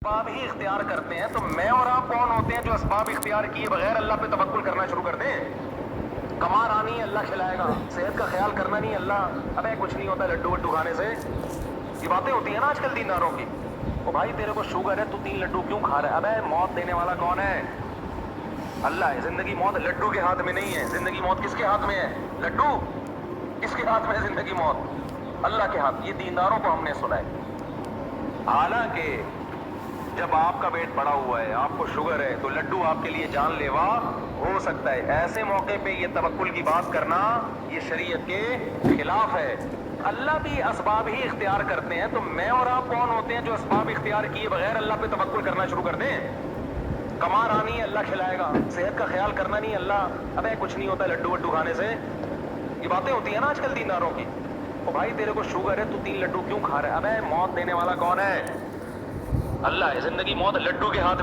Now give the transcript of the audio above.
اسباب ہی اختیار کرتے ہیں تو میں اور آپ کون ہوتے ہیں جو اسباب اختیار کیے بغیر اللہ پہ توکل کرنا شروع کر دیں؟ کمار آنی ہے اللہ کھلائے گا، صحت کا خیال کرنا نہیں اللہ، ابے کچھ نہیں ہوتا لڈو وڈو کھانے سے. یہ باتیں ہوتی ہیں نا آج کل دینداروں کی. او بھائی تیرے کو شوگر ہے تو 3 لڈو کیوں کھا رہا ہے؟ ابے موت دینے والا کون ہے؟ اللہ ہے. زندگی موت لڈو کے ہاتھ میں نہیں ہے. زندگی موت کس کے ہاتھ میں ہے؟ لڈو. کس کے ہاتھ میں ہے زندگی موت؟ اللہ کے ہاتھ. یہ دینداروں کو ہم نے سنا ہے. حالانکہ جب آپ کا پیٹ بڑا ہوا ہے، آپ کو شوگر ہے، تو لڈو آپ کے لیے جان لیوا ہو سکتا ہے. ایسے موقع پہ یہ توکل کی بات کرنا یہ شریعت کے خلاف ہے. اللہ بھی اسباب ہی اختیار کرتے ہیں تو میں اور آپ کون ہوتے ہیں جو اسباب اختیار کیے بغیر اللہ پہ توکل کرنا شروع کر دیں؟ کمار آنی ہے اللہ کھلائے گا، صحت کا خیال کرنا نہیں اللہ، ابے کچھ نہیں ہوتا لڈو وڈو کھانے سے. یہ باتیں ہوتی ہیں نا آج کل دینداروں کی. او بھائی تیرے کو شوگر ہے تو 3 لڈو کیوں کھا رہا ہے؟ ابے موت دینے والا کون ہے؟ اللہ ہے. زندگی موت لڈو کے ہاتھ